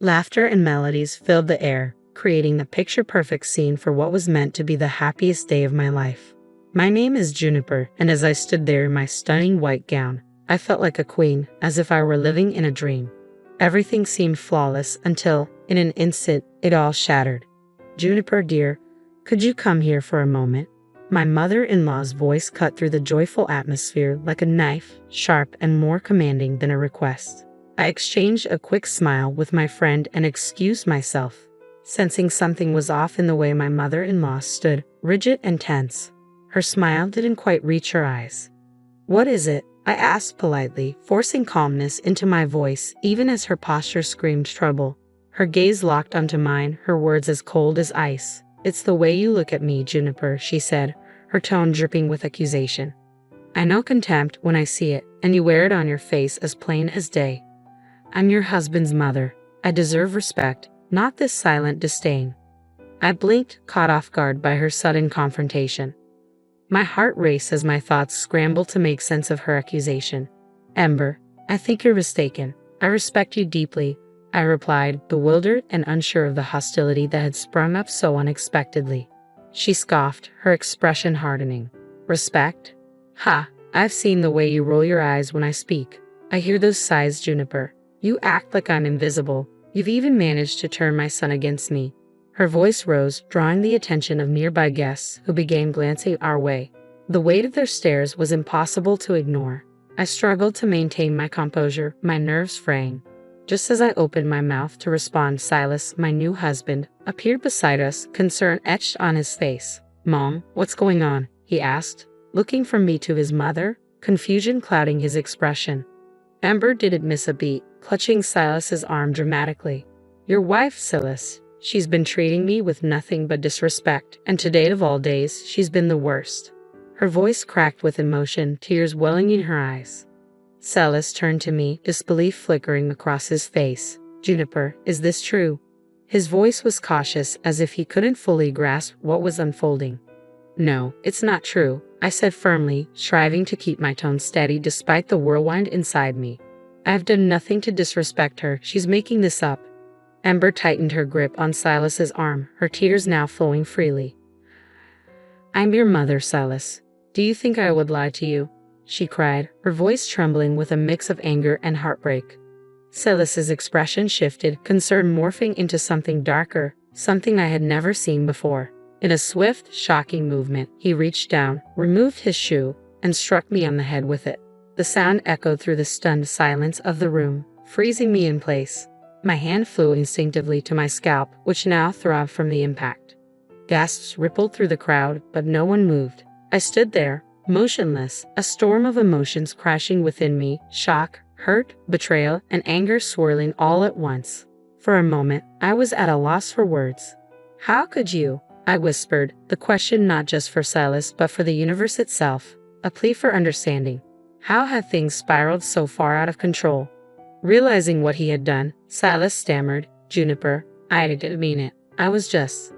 Laughter and melodies filled the air, creating the picture-perfect scene for what was meant to be the happiest day of my life. My name is Juniper, and as I stood there in my stunning white gown, I felt like a queen, as if I were living in a dream. Everything seemed flawless until, in an instant, it all shattered. "Juniper, dear, could you come here for a moment?" My mother-in-law's voice cut through the joyful atmosphere like a knife, sharp and more commanding than a request. I exchanged a quick smile with my friend and excused myself, sensing something was off in the way my mother-in-law stood, rigid and tense. Her smile didn't quite reach her eyes. "What is it?" I asked politely, forcing calmness into my voice even as her posture screamed trouble. Her gaze locked onto mine, her words as cold as ice. "It's the way you look at me, Juniper," she said, her tone dripping with accusation. "I know contempt when I see it, and you wear it on your face as plain as day. I'm your husband's mother. I deserve respect, not this silent disdain." I blinked, caught off guard by her sudden confrontation. My heart raced as my thoughts scrambled to make sense of her accusation. "Ember, I think you're mistaken. I respect you deeply," I replied, bewildered and unsure of the hostility that had sprung up so unexpectedly. She scoffed, her expression hardening. "Respect? Ha! I've seen the way you roll your eyes when I speak. I hear those sighs, Juniper. You act like I'm invisible. You've even managed to turn my son against me." Her voice rose, drawing the attention of nearby guests who began glancing our way. The weight of their stares was impossible to ignore. I struggled to maintain my composure, my nerves fraying. Just as I opened my mouth to respond, Silas, my new husband, appeared beside us, concern etched on his face. "Mom, what's going on?" he asked, looking from me to his mother, confusion clouding his expression. Ember didn't miss a beat, clutching Silas's arm dramatically. "Your wife, Silas. She's been treating me with nothing but disrespect, and today of all days, she's been the worst." Her voice cracked with emotion, tears welling in her eyes. Silas turned to me, disbelief flickering across his face. "Juniper, is this true?" His voice was cautious, as if he couldn't fully grasp what was unfolding. "No, it's not true," I said firmly, striving to keep my tone steady despite the whirlwind inside me. "I've done nothing to disrespect her. She's making this up." Ember tightened her grip on Silas's arm, her tears now flowing freely. "I'm your mother, Silas. Do you think I would lie to you?" she cried, her voice trembling with a mix of anger and heartbreak. Silas's expression shifted, concern morphing into something darker, something I had never seen before. In a swift, shocking movement, he reached down, removed his shoe, and struck me on the head with it. The sound echoed through the stunned silence of the room, freezing me in place. My hand flew instinctively to my scalp, which now throbbed from the impact. Gasps rippled through the crowd, but no one moved. I stood there, motionless, a storm of emotions crashing within me, shock, hurt, betrayal, and anger swirling all at once. For a moment, I was at a loss for words. "How could you?" I whispered, the question not just for Silas but for the universe itself, a plea for understanding. How had things spiraled so far out of control? Realizing what he had done, Silas stammered, "Juniper, I didn't mean it. I was just..."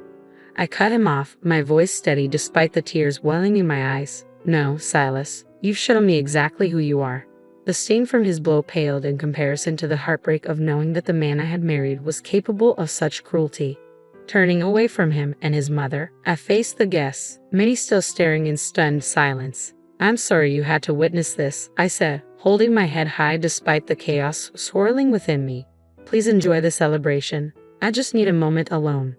I cut him off, my voice steady despite the tears welling in my eyes. "No, Silas, you've shown me exactly who you are." The sting from his blow paled in comparison to the heartbreak of knowing that the man I had married was capable of such cruelty. Turning away from him and his mother, I faced the guests, many still staring in stunned silence. "I'm sorry you had to witness this," I said, holding my head high despite the chaos swirling within me. "Please enjoy the celebration. I just need a moment alone."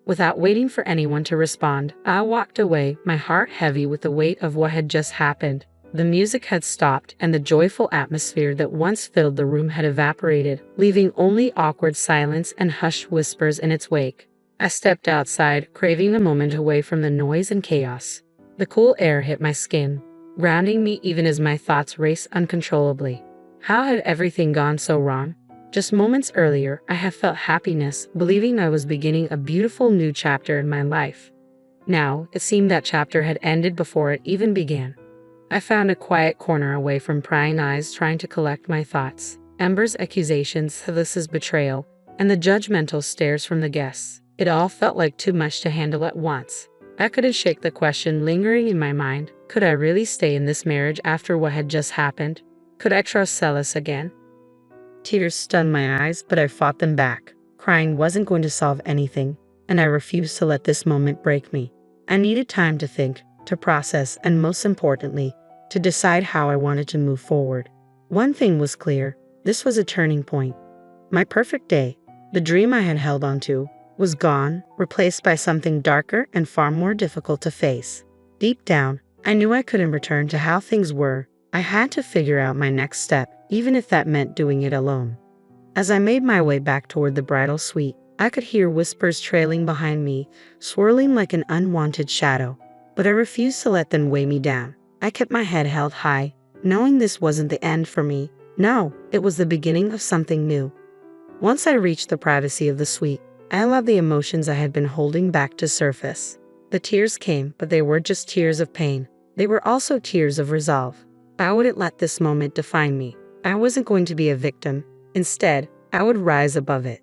Without waiting for anyone to respond, I walked away, my heart heavy with the weight of what had just happened. The music had stopped, and the joyful atmosphere that once filled the room had evaporated, leaving only awkward silence and hushed whispers in its wake. I stepped outside, craving a moment away from the noise and chaos. The cool air hit my skin, grounding me even as my thoughts raced uncontrollably. How had everything gone so wrong? Just moments earlier, I had felt happiness, believing I was beginning a beautiful new chapter in my life. Now, it seemed that chapter had ended before it even began. I found a quiet corner away from prying eyes, trying to collect my thoughts. Ember's accusations, Silas's betrayal, and the judgmental stares from the guests. It all felt like too much to handle at once. I couldn't shake the question lingering in my mind. Could I really stay in this marriage after what had just happened? Could I trust Silas again? Tears stunned my eyes, but I fought them back. crying wasn't going to solve anything, and I refused to let this moment break me. I needed time to think, to process, and most importantly, to decide how I wanted to move forward. One thing was clear: this was a turning point. My perfect day, the dream I had held onto, was gone, replaced by something darker and far more difficult to face. Deep down, I knew I couldn't return to how things were. I had to figure out my next step, even if that meant doing it alone. As I made my way back toward the bridal suite, I could hear whispers trailing behind me, swirling like an unwanted shadow. But I refused to let them weigh me down. I kept my head held high, knowing this wasn't the end for me. No, it was the beginning of something new. Once I reached the privacy of the suite, I allowed the emotions I had been holding back to surface. The tears came, but they weren't just tears of pain. They were also tears of resolve. I wouldn't let this moment define me. I wasn't going to be a victim. Instead, I would rise above it.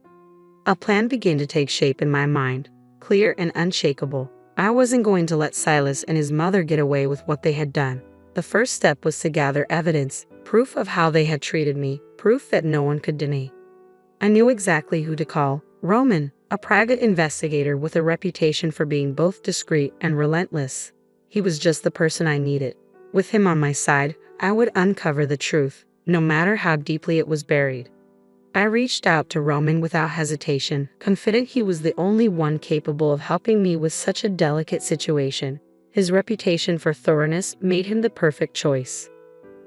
A plan began to take shape in my mind, clear and unshakable. I wasn't going to let Silas and his mother get away with what they had done. The first step was to gather evidence, proof of how they had treated me, proof that no one could deny. I knew exactly who to call: Roman, a private investigator with a reputation for being both discreet and relentless. He was just the person I needed. With him on my side, I would uncover the truth, no matter how deeply it was buried. I reached out to Roman without hesitation, confident he was the only one capable of helping me with such a delicate situation. His reputation for thoroughness made him the perfect choice.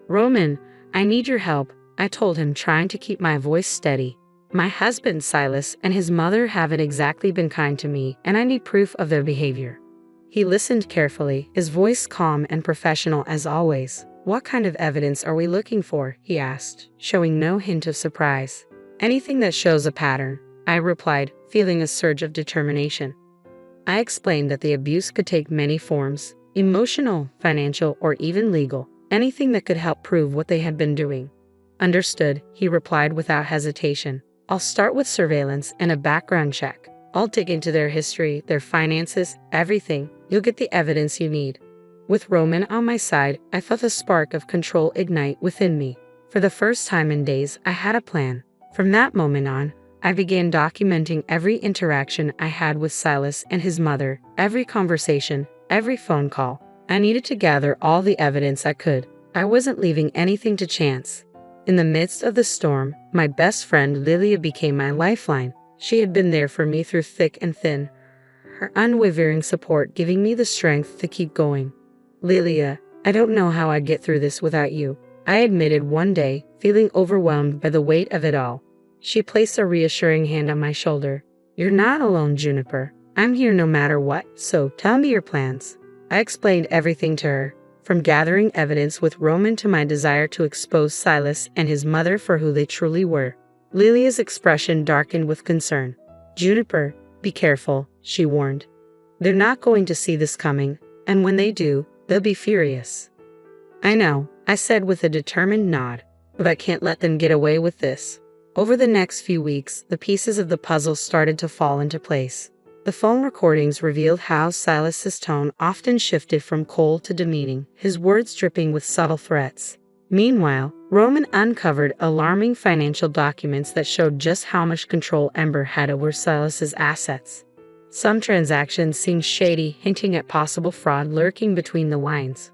"Roman, I need your help," I told him, trying to keep my voice steady. "My husband, Silas, and his mother haven't exactly been kind to me, and I need proof of their behavior." He listened carefully, his voice calm and professional as always. "What kind of evidence are we looking for?" he asked, showing no hint of surprise. "Anything that shows a pattern," I replied, feeling a surge of determination. I explained that the abuse could take many forms: emotional, financial, or even legal. Anything that could help prove what they had been doing. "Understood," he replied without hesitation. "I'll start with surveillance and a background check. I'll dig into their history, their finances, everything. You'll get the evidence you need." With Roman on my side, I felt a spark of control ignite within me. For the first time in days, I had a plan. From that moment on, I began documenting every interaction I had with Silas and his mother, every conversation, every phone call. I needed to gather all the evidence I could. I wasn't leaving anything to chance. In the midst of the storm, my best friend Lilia became my lifeline. She had been there for me through thick and thin, her unwavering support giving me the strength to keep going. "Lilia, I don't know how I'd get through this without you," I admitted one day, feeling overwhelmed by the weight of it all. She placed a reassuring hand on my shoulder. "You're not alone, Juniper. I'm here no matter what, so tell me your plans." I explained everything to her, from gathering evidence with Roman to my desire to expose Silas and his mother for who they truly were. Lilia's expression darkened with concern. "Juniper, be careful," she warned. "They're not going to see this coming, and when they do, they'll be furious." "I know," I said with a determined nod, "but I can't let them get away with this." Over the next few weeks, the pieces of the puzzle started to fall into place. The phone recordings revealed how Silas's tone often shifted from cold to demeaning, his words dripping with subtle threats. Meanwhile, Roman uncovered alarming financial documents that showed just how much control Ember had over Silas's assets. Some transactions seemed shady, hinting at possible fraud lurking between the lines.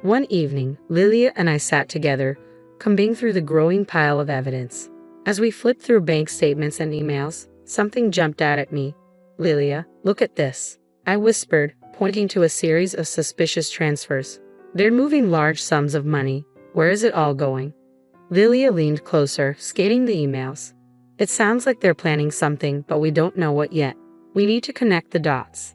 One evening, Lilia and I sat together, combing through the growing pile of evidence. As we flipped through bank statements and emails, something jumped out at me. "Lilia, look at this," I whispered, pointing to a series of suspicious transfers. "They're moving large sums of money. Where is it all going?" Lilia leaned closer, scanning the emails. "It sounds like they're planning something, but we don't know what yet. We need to connect the dots."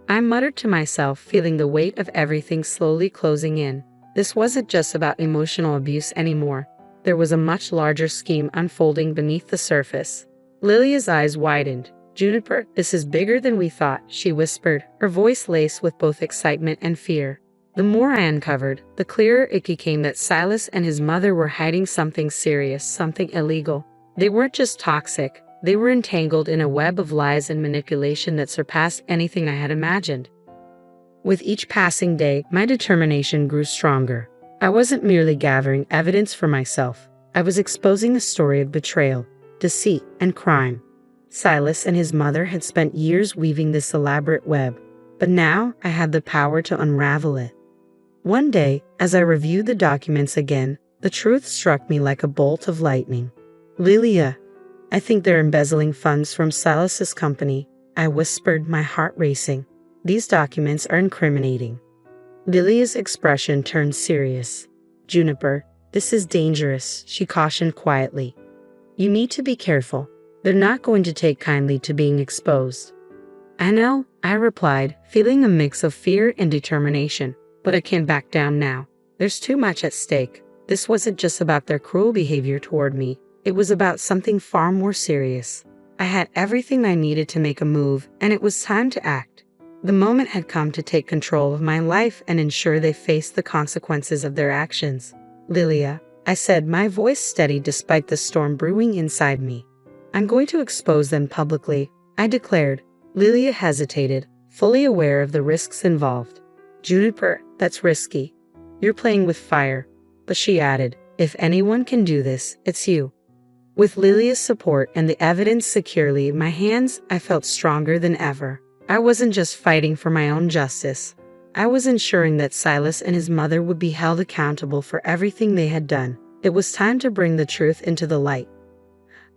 I muttered to myself, feeling the weight of everything slowly closing in. This wasn't just about emotional abuse anymore. There was a much larger scheme unfolding beneath the surface. Lilia's eyes widened. "Juniper, this is bigger than we thought," she whispered, her voice laced with both excitement and fear. The more I uncovered, the clearer it became that Silas and his mother were hiding something serious, something illegal. They weren't just toxic, they were entangled in a web of lies and manipulation that surpassed anything I had imagined. With each passing day, my determination grew stronger. I wasn't merely gathering evidence for myself. I was exposing a story of betrayal, deceit, and crime. Silas and his mother had spent years weaving this elaborate web, but now I had the power to unravel it. One day, as I reviewed the documents again, the truth struck me like a bolt of lightning. "Lilia, I think they're embezzling funds from Silas's company," I whispered, my heart racing. "These documents are incriminating." Lilia's expression turned serious. "Juniper, this is dangerous," she cautioned quietly. "You need to be careful. They're not going to take kindly to being exposed." "I know," I replied, feeling a mix of fear and determination, "but I can't back down now. There's too much at stake. This wasn't just about their cruel behavior toward me. It was about something far more serious. I had everything I needed to make a move, and it was time to act. The moment had come to take control of my life and ensure they faced the consequences of their actions." "Lilia," I said, my voice steady despite the storm brewing inside me. "I'm going to expose them publicly," I declared. Lilia hesitated, fully aware of the risks involved. "Juniper, that's risky. You're playing with fire." But she added, "If anyone can do this, it's you." With Lilia's support and the evidence securely in my hands, I felt stronger than ever. I wasn't just fighting for my own justice. I was ensuring that Silas and his mother would be held accountable for everything they had done. It was time to bring the truth into the light.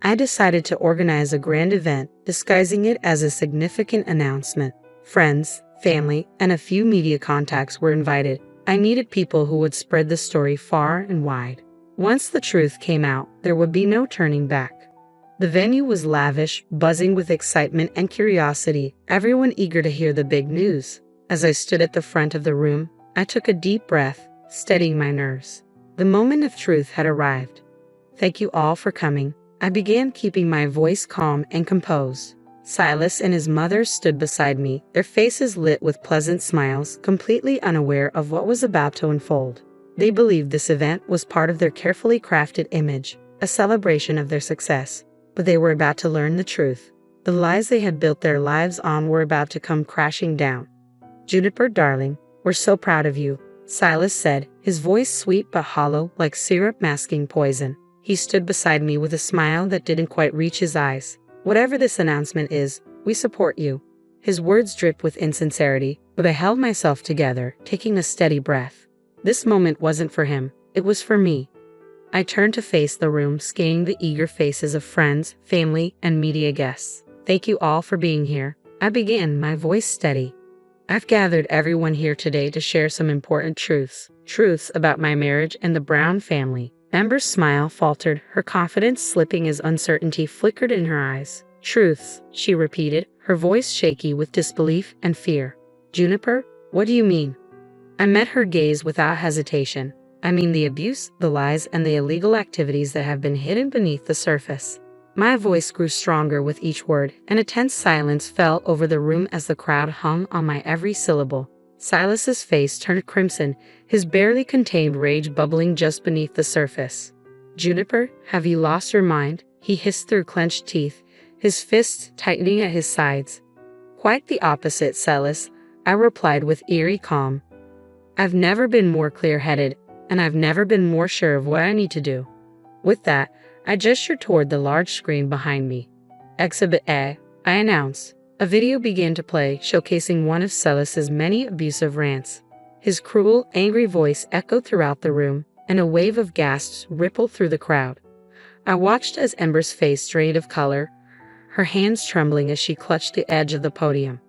I decided to organize a grand event, disguising it as a significant announcement. Friends, family, and a few media contacts were invited. I needed people who would spread the story far and wide. Once the truth came out, there would be no turning back. The venue was lavish, buzzing with excitement and curiosity, everyone eager to hear the big news. As I stood at the front of the room, I took a deep breath, steadying my nerves. The moment of truth had arrived. "Thank you all for coming," I began, keeping my voice calm and composed. Silas and his mother stood beside me, their faces lit with pleasant smiles, completely unaware of what was about to unfold. They believed this event was part of their carefully crafted image, a celebration of their success. But they were about to learn the truth. The lies they had built their lives on were about to come crashing down. "Juniper, darling, we're so proud of you," Silas said, his voice sweet but hollow like syrup masking poison. He stood beside me with a smile that didn't quite reach his eyes. "Whatever this announcement is, we support you." His words dripped with insincerity, but I held myself together, taking a steady breath. This moment wasn't for him, it was for me. I turned to face the room, scanning the eager faces of friends, family, and media guests. "Thank you all for being here," I began, my voice steady. "I've gathered everyone here today to share some important truths about my marriage and the Brown family." Amber's smile faltered, her confidence slipping as uncertainty flickered in her eyes. "Truths," she repeated, her voice shaky with disbelief and fear. "Juniper, what do you mean?" I met her gaze without hesitation. "I mean the abuse, the lies, and the illegal activities that have been hidden beneath the surface." My voice grew stronger with each word, and a tense silence fell over the room as the crowd hung on my every syllable. Silas's face turned crimson, his barely contained rage bubbling just beneath the surface. "Juniper, have you lost your mind?" he hissed through clenched teeth, his fists tightening at his sides. "Quite the opposite, Silas," I replied with eerie calm. "I've never been more clear-headed, and I've never been more sure of what I need to do." With that, I gestured toward the large screen behind me. "Exhibit A," I announced. A video began to play, showcasing one of Silas's many abusive rants. His cruel, angry voice echoed throughout the room, and a wave of gasps rippled through the crowd. I watched as Ember's face drained of color, her hands trembling as she clutched the edge of the podium.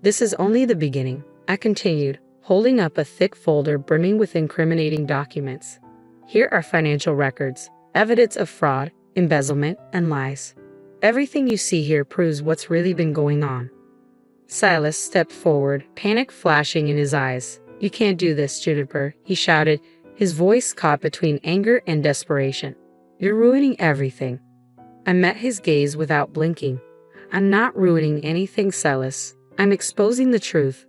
"This is only the beginning," I continued, holding up a thick folder brimming with incriminating documents. "Here are financial records, evidence of fraud, embezzlement, and lies. Everything you see here proves what's really been going on." Silas stepped forward, panic flashing in his eyes. "You can't do this, Juniper," he shouted, his voice caught between anger and desperation. "You're ruining everything." I met his gaze without blinking. "I'm not ruining anything, Silas. I'm exposing the truth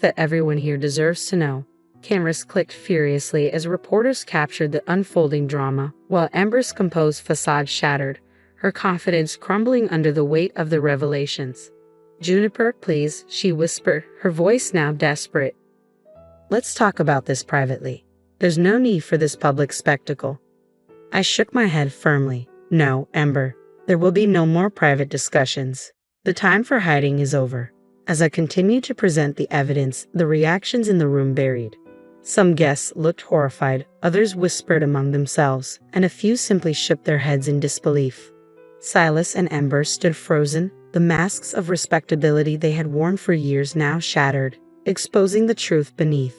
that everyone here deserves to know." Cameras clicked furiously as reporters captured the unfolding drama, while Ember's composed facade shattered, her confidence crumbling under the weight of the revelations. "Juniper, please," she whispered, her voice now desperate. "Let's talk about this privately. There's no need for this public spectacle." I shook my head firmly. "No, Ember. There will be no more private discussions. The time for hiding is over. As I continued to present the evidence, the reactions in the room varied. Some guests looked horrified, others whispered among themselves, and a few simply shook their heads in disbelief. Silas and Ember stood frozen, the masks of respectability they had worn for years now shattered, exposing the truth beneath.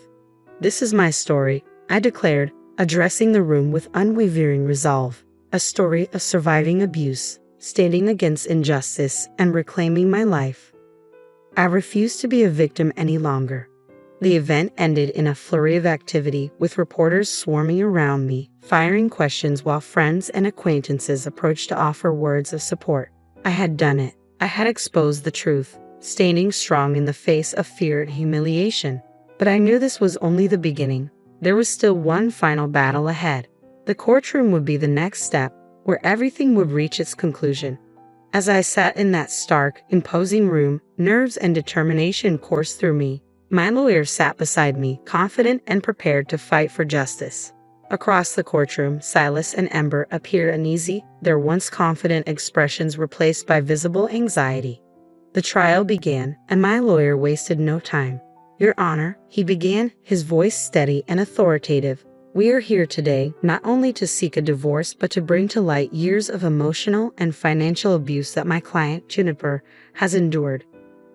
"This is my story," I declared, addressing the room with unwavering resolve. "A story of surviving abuse, standing against injustice, and reclaiming my life. I refuse to be a victim any longer." The event ended in a flurry of activity, with reporters swarming around me, firing questions while friends and acquaintances approached to offer words of support. I had done it. I had exposed the truth, standing strong in the face of fear and humiliation. But I knew this was only the beginning. There was still one final battle ahead. The courtroom would be the next step, where everything would reach its conclusion. As I sat in that stark, imposing room, nerves and determination coursed through me. My lawyer sat beside me, confident and prepared to fight for justice. Across the courtroom, Silas and Ember appeared uneasy, their once confident expressions replaced by visible anxiety. The trial began, and my lawyer wasted no time. "Your Honor," he began, his voice steady and authoritative, "we are here today not only to seek a divorce but to bring to light years of emotional and financial abuse that my client, Juniper, has endured."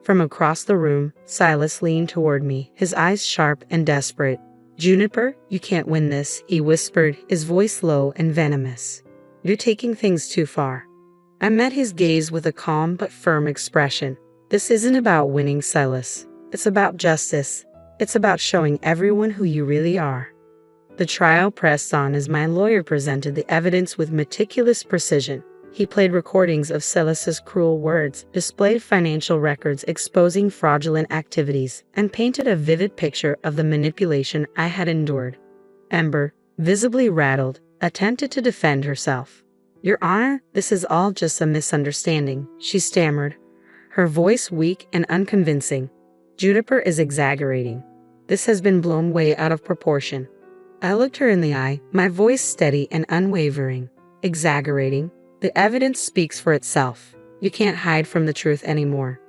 From across the room, Silas leaned toward me, his eyes sharp and desperate. "Juniper, you can't win this," he whispered, his voice low and venomous. "You're taking things too far." I met his gaze with a calm but firm expression. "This isn't about winning, Silas. It's about justice. It's about showing everyone who you really are." The trial pressed on as my lawyer presented the evidence with meticulous precision. He played recordings of Silas's cruel words, displayed financial records exposing fraudulent activities, and painted a vivid picture of the manipulation I had endured. Ember, visibly rattled, attempted to defend herself. "Your Honor, this is all just a misunderstanding," she stammered, her voice weak and unconvincing. "Juniper is exaggerating. This has been blown way out of proportion." I looked her in the eye, my voice steady and unwavering. "Exaggerating? The evidence speaks for itself. You can't hide from the truth anymore."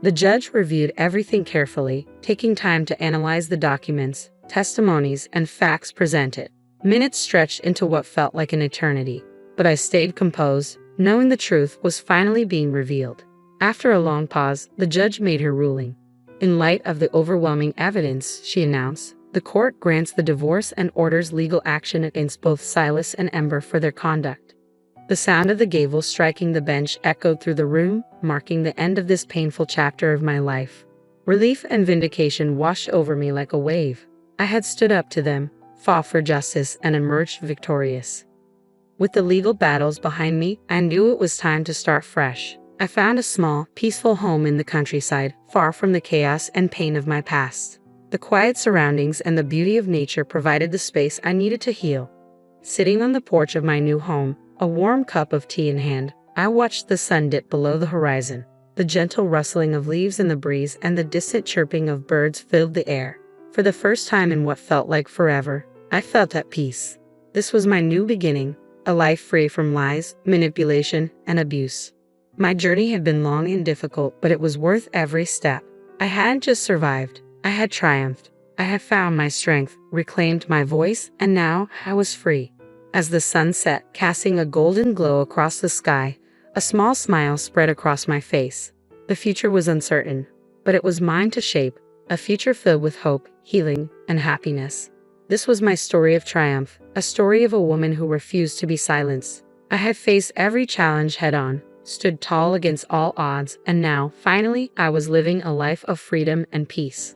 The judge reviewed everything carefully, taking time to analyze the documents, testimonies, and facts presented. Minutes stretched into what felt like an eternity, but I stayed composed, knowing the truth was finally being revealed. After a long pause, the judge made her ruling. "In light of the overwhelming evidence," she announced, "the court grants the divorce and orders legal action against both Silas and Ember for their conduct." The sound of the gavel striking the bench echoed through the room, marking the end of this painful chapter of my life. Relief and vindication washed over me like a wave. I had stood up to them, fought for justice, and emerged victorious. With the legal battles behind me, I knew it was time to start fresh. I found a small, peaceful home in the countryside, far from the chaos and pain of my past. The quiet surroundings and the beauty of nature provided the space I needed to heal. Sitting on the porch of my new home, a warm cup of tea in hand, I watched the sun dip below the horizon. The gentle rustling of leaves in the breeze and the distant chirping of birds filled the air. For the first time in what felt like forever, I felt at peace. This was my new beginning, a life free from lies, manipulation, and abuse. My journey had been long and difficult, but it was worth every step. I hadn't just survived, I had triumphed. I had found my strength, reclaimed my voice, and now I was free. As the sun set, casting a golden glow across the sky, a small smile spread across my face. The future was uncertain, but it was mine to shape, a future filled with hope, healing, and happiness. This was my story of triumph, a story of a woman who refused to be silenced. I had faced every challenge head-on, stood tall against all odds, and now, finally, I was living a life of freedom and peace.